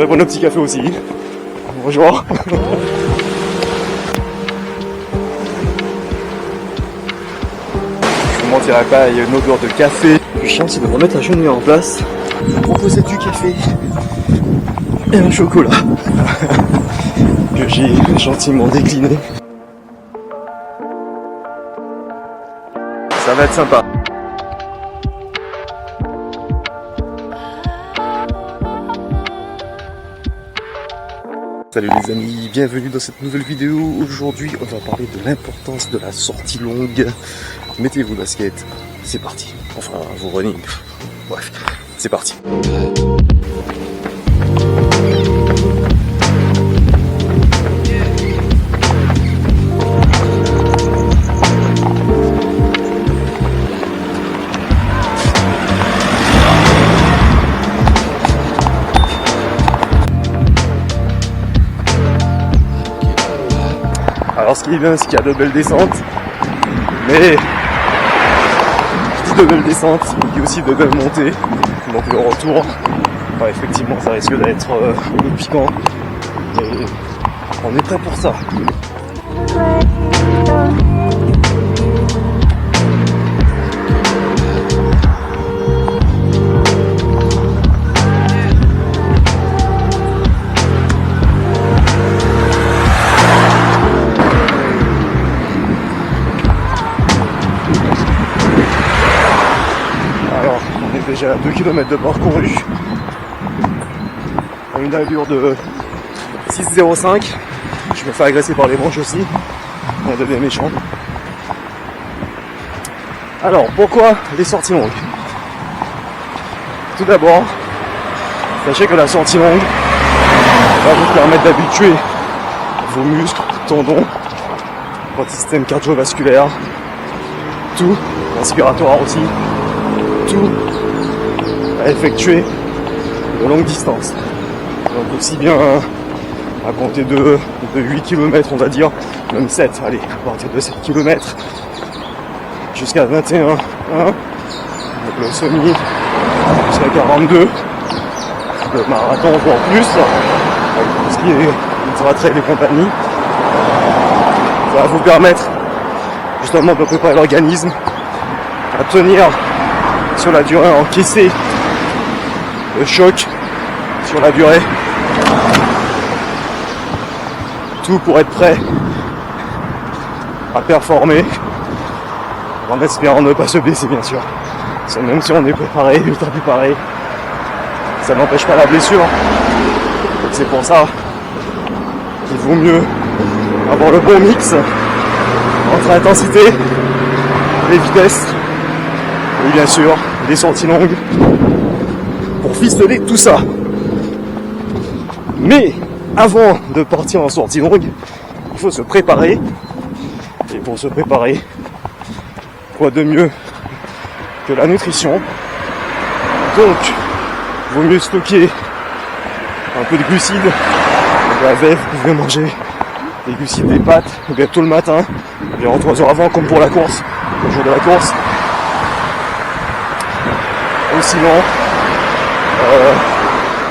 vais prendre un petit café aussi. Bonjour. Je vous mentirai pas, il y a une odeur de café. Le chien qui devrait remettre la chenille en place. Je proposais du café et un chocolat que j'ai gentiment décliné. Ça va être sympa. Salut les amis, bienvenue dans cette nouvelle vidéo. Aujourd'hui on va parler de l'importance de la sortie longue. Mettez vos baskets, c'est parti. Enfin vos running, bref, c'est parti. Alors ce qui est bien, c'est qu'il y a de belles descentes, mais je dis de belles descentes, il y a aussi de belles montées, donc le retour, bah, effectivement ça risque d'être un peu piquant, et on est prêt pour ça. Déjà 2 km de parcouru, à une allure de 6,05. Je me fais agresser par les branches aussi, on devient méchant. Alors pourquoi les sorties longues? Tout d'abord, sachez que la sortie longue va vous permettre d'habituer vos muscles, tendons, votre système cardiovasculaire, tout, respiratoire aussi, tout à effectuer de longues distances. Donc aussi bien à compter de 8 km on va dire, même 7, allez, à partir de 7 km jusqu'à 21, 1, donc le semi jusqu'à 42, le marathon voire plus, avec tout ce qui est ultra-trail et compagnie. Ça va vous permettre justement de préparer l'organisme à tenir sur la durée, à encaisser le choc sur la durée, tout pour être prêt à performer, en espérant ne pas se blesser bien sûr. Parce que même si on est préparé, ultra préparé, ça n'empêche pas la blessure. Donc c'est pour ça qu'il vaut mieux avoir le bon mix entre intensité, les vitesses et bien sûr les sorties longues pour ficeler tout ça. Mais avant de partir en sortie longue, il faut se préparer. Et pour se préparer, quoi de mieux que la nutrition? Donc, il vaut mieux stocker un peu de glucides. Donc la veille, vous pouvez manger des glucides, des pâtes, ou bien tôt le matin, environ 3 heures avant, comme pour la course, le jour de la course. Ou sinon,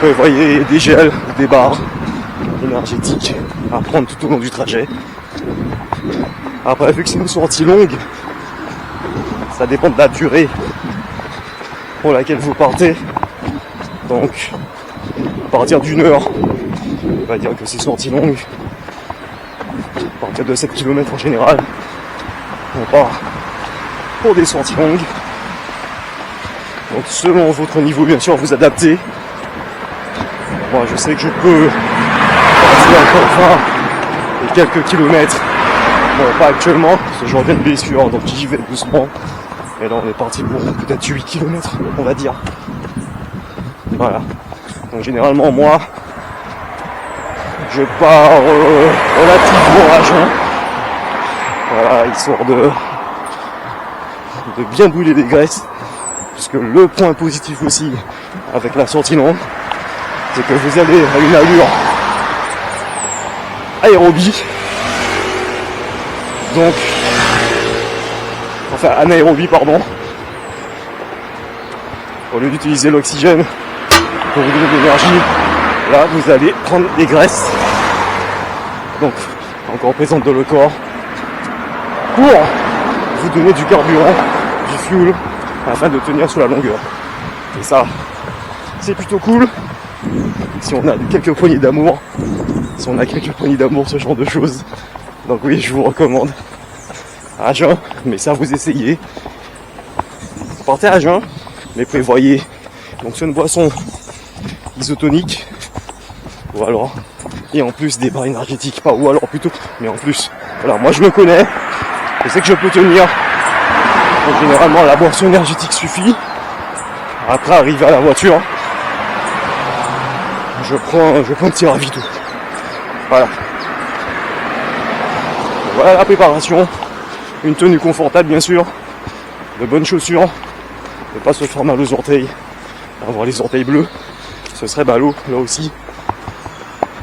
prévoyez des gels, des barres énergétiques à prendre tout au long du trajet. Après, vu que c'est une sortie longue, ça dépend de la durée pour laquelle vous partez. Donc, à partir d'une heure, on va dire que c'est sortie longue. À partir de 7 km en général, on part pour des sorties longues. Donc selon votre niveau, bien sûr, vous adaptez. Moi, je sais que je peux passer encore 20 et quelques kilomètres. Bon, pas actuellement, parce que je reviens de blessure, donc j'y vais doucement. Et là, on est parti pour peut-être 8 km, on va dire. Voilà. Donc généralement, moi, je pars relativement à jeun. Voilà, histoire de bien brûler les graisses. Puisque le point positif aussi avec la sortie longue, c'est que vous allez à une allure aérobie. Donc, enfin anaérobie pardon. Au lieu d'utiliser l'oxygène pour vous donner de l'énergie Là, vous allez prendre des graisses, donc encore présentes dans le corps, pour vous donner du carburant, du fuel, afin de tenir sur la longueur. Et ça, c'est plutôt cool. Si on a quelques poignées d'amour, ce genre de choses. Donc oui, je vous recommande à jeun, mais ça vous essayez. Partez à jeun, mais prévoyez donc soit une boisson isotonique, ou alors, et en plus des barres énergétiques, pas ou alors plutôt, mais en plus. Voilà, moi je me connais, je sais que je peux tenir. Donc généralement la boisson énergétique suffit. Après arriver à la voiture, je prends un petit ravito. Voilà. Voilà la préparation. Une tenue confortable bien sûr, de bonnes chaussures, ne pas se faire mal aux orteils, avoir les orteils bleus, ce serait ballot là aussi.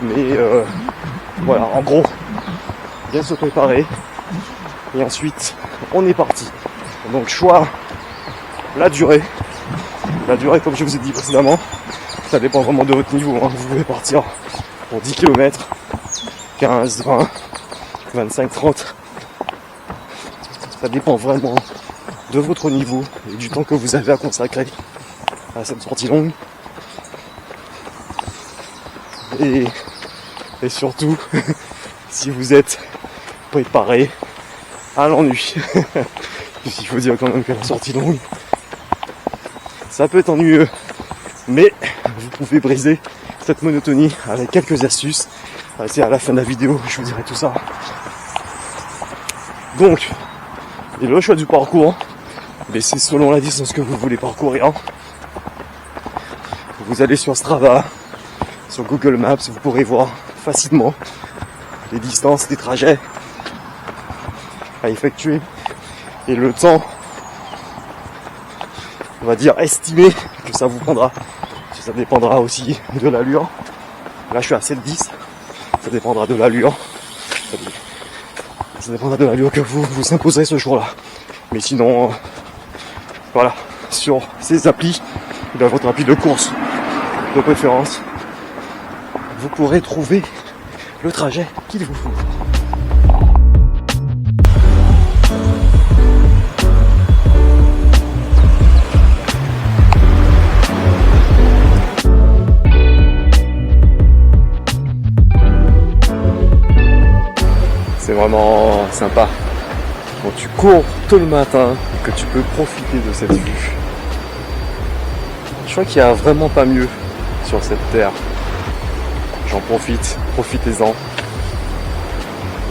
Mais voilà, en gros, bien se préparer. Et ensuite, on est parti. Donc choix, la durée. La durée, comme je vous ai dit précédemment, ça dépend vraiment de votre niveau. Hein. Vous pouvez partir pour 10 km, 15, 20, 25, 30. Ça dépend vraiment de votre niveau et du temps que vous avez à consacrer à cette sortie longue. Et surtout, si vous êtes préparé à l'ennui. Il faut dire quand même que la sortie longue, ça peut être ennuyeux, mais vous pouvez briser cette monotonie avec quelques astuces. C'est à la fin de la vidéo, je vous dirai tout ça. Donc, et le choix du parcours, mais c'est selon la distance que vous voulez parcourir. Vous allez sur Strava, sur Google Maps, vous pourrez voir facilement les distances, les trajets à effectuer et le temps, on va dire estimé, que ça vous prendra. Ça dépendra aussi de l'allure. Là je suis à 7-10, ça dépendra de l'allure. Ça dépendra de l'allure que vous imposerez ce jour-là. Mais sinon, voilà, sur ces applis, dans votre appli de course de préférence, vous pourrez trouver le trajet qu'il vous faut. C'est vraiment sympa quand tu cours tôt le matin et que tu peux profiter de cette vue. Je crois qu'il n'y a vraiment pas mieux sur cette terre. J'en profite, profitez-en.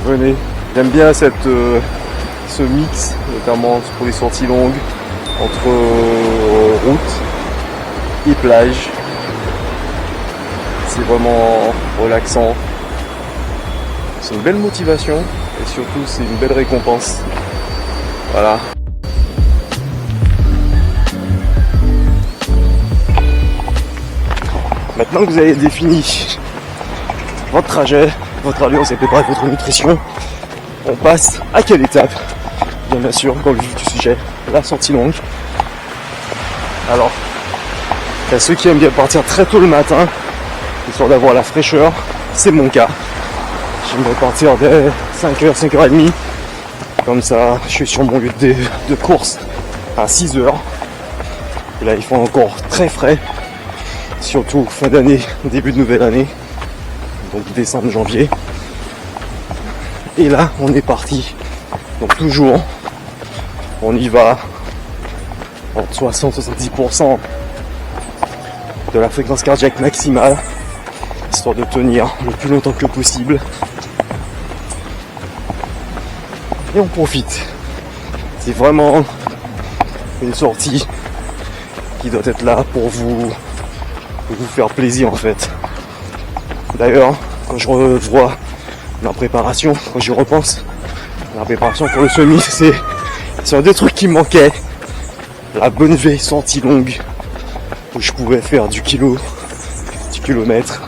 Venez, j'aime bien ce mix, notamment pour les sorties longues, entre route et plage. C'est vraiment relaxant. C'est une belle motivation et surtout c'est une belle récompense. Voilà. Maintenant que vous avez défini votre trajet, votre allure, vous avez préparé votre nutrition, on passe à quelle étape? Bien sûr, dans le vif du sujet, la sortie longue. Alors, il y a ceux qui aiment bien partir très tôt le matin, histoire d'avoir la fraîcheur, c'est mon cas. J'aimerais partir dès 5h, 5h30. Comme ça, je suis sur mon lieu de course à 6h. Et là, il faut encore très frais. Surtout fin d'année, début de nouvelle année. Donc décembre, janvier. Et là, on est parti. Donc toujours, on y va entre 60-70% de la fréquence cardiaque maximale. Histoire de tenir le plus longtemps que possible. Et on profite. C'est vraiment une sortie qui doit être là pour vous faire plaisir en fait. D'ailleurs, quand je revois la préparation, quand j'y repense, la préparation pour le semi, c'est un des trucs qui me manquait. La bonne vieille sortie longue où je pouvais faire du kilomètre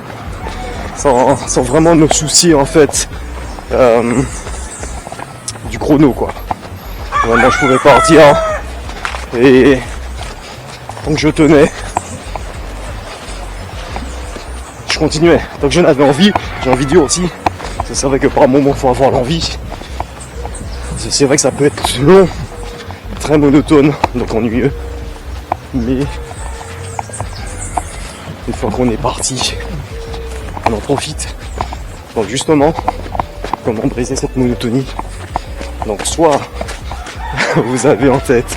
sans vraiment me soucier en fait du chrono quoi. Vraiment je pouvais partir et donc je tenais. Je continuais. Tant que j'en avais envie, j'ai envie de dire aussi. C'est vrai que par moment, il faut avoir l'envie. C'est vrai que ça peut être long, très monotone, donc ennuyeux. Mais une fois qu'on est parti, on en profite. Donc justement, comment briser cette monotonie? Donc soit vous avez en tête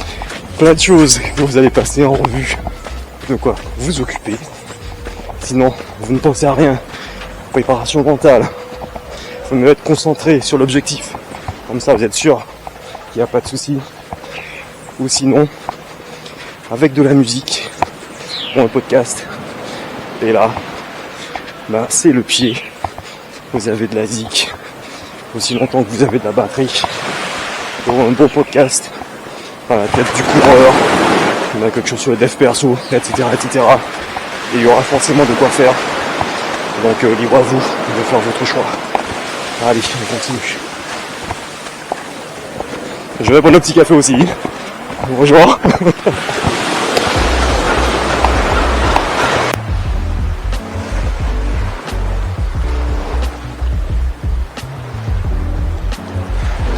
plein de choses que vous allez passer en revue, de quoi vous occuper. Sinon, vous ne pensez à rien. Préparation mentale. Il faut mieux être concentré sur l'objectif. Comme ça, vous êtes sûr qu'il n'y a pas de souci. Ou sinon, avec de la musique ou un podcast. Et là, bah, c'est le pied. Vous avez de la zik. Aussi longtemps que vous avez de la batterie. Pour un bon podcast. À la tête du coureur. On a quelque chose sur le dev perso, etc., etc. Et il y aura forcément de quoi faire. Donc libre à vous de faire votre choix. Allez, on continue. Je vais prendre un petit café aussi. Bonjour.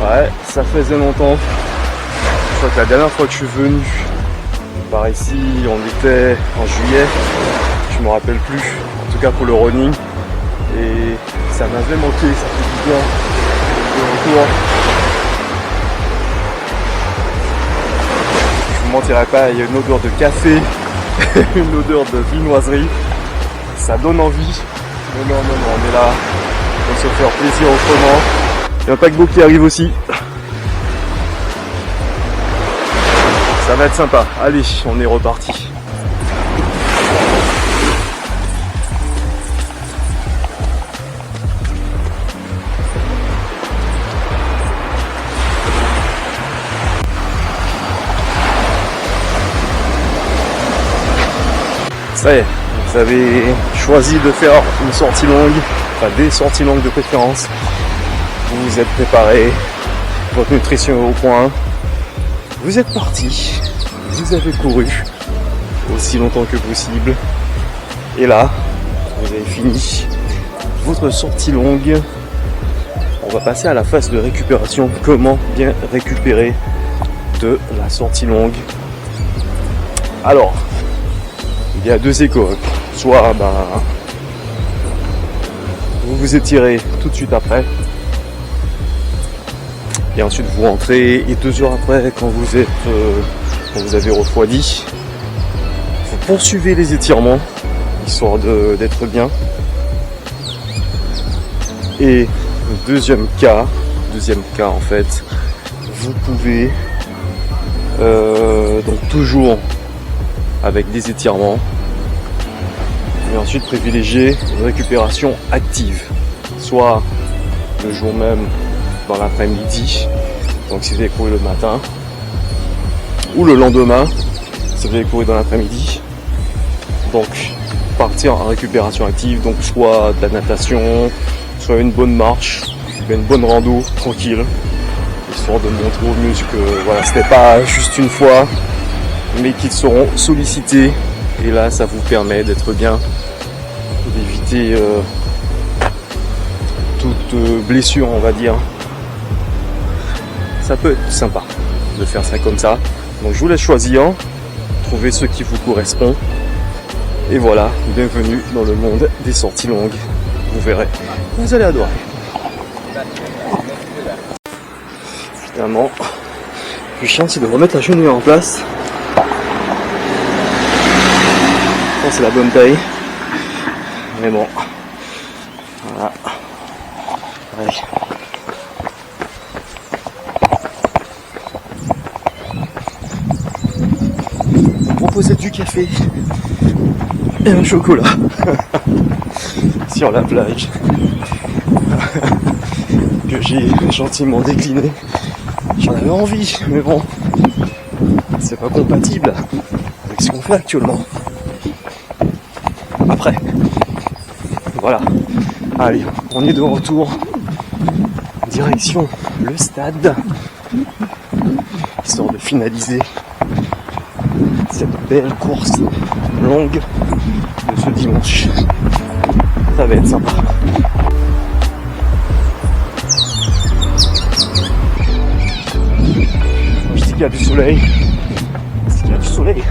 Ouais, ça faisait longtemps. Je crois que la dernière fois que je suis venu par ici, on était en juillet. Je me rappelle plus. En tout cas pour le running. Et ça m'avait manqué, ça fait du bien. De retour. Je vous mentirai pas, il y a une odeur de café, une odeur de viennoiserie. Ça donne envie. Non, on est là pour se faire plaisir autrement. Il y a un paquebot qui arrive aussi. Ça va être sympa. Allez, on est reparti. Ça y est, vous avez choisi de faire une sortie longue, enfin des sorties longues de préférence. Vous vous êtes préparé, votre nutrition est au point. Vous êtes parti, vous avez couru aussi longtemps que possible. Et là, vous avez fini votre sortie longue. On va passer à la phase de récupération. Comment bien récupérer de la sortie longue? Alors, il y a deux écoles. Soit vous vous étirez tout de suite après. Et ensuite vous rentrez et 2 heures après, quand vous avez refroidi, vous poursuivez les étirements, histoire d'être bien. Et deuxième cas en fait, vous pouvez donc toujours avec des étirements, et ensuite privilégier une récupération active, soit le jour même dans l'après-midi, donc si vous avez couru le matin, ou le lendemain si vous avez couru dans l'après-midi. Donc partir en récupération active, donc soit de la natation, soit une bonne marche, une bonne rando tranquille, histoire de montrer aux muscles que voilà, c'était pas juste une fois, mais qu'ils seront sollicités. Et là ça vous permet d'être bien, d'éviter toute blessure, on va dire. Ça peut être sympa de faire ça comme ça. Donc je vous laisse choisir, trouvez ce qui vous correspond. Et voilà, bienvenue dans le monde des sorties longues. Vous verrez, vous allez adorer. Finalement, le plus chiant c'est de remettre la chenille en place. Je pense que c'est la bonne taille. Mais bon, voilà. Allez. Proposer du café et un chocolat sur la plage que j'ai gentiment décliné. J'en avais envie, mais bon, c'est pas compatible avec ce qu'on fait actuellement. Après, voilà. Allez, on est de retour. Direction le stade, histoire de finaliser cette belle course longue de ce dimanche. Ça va être sympa. Je dis qu'il y a du soleil. C'est qu'il y a du soleil.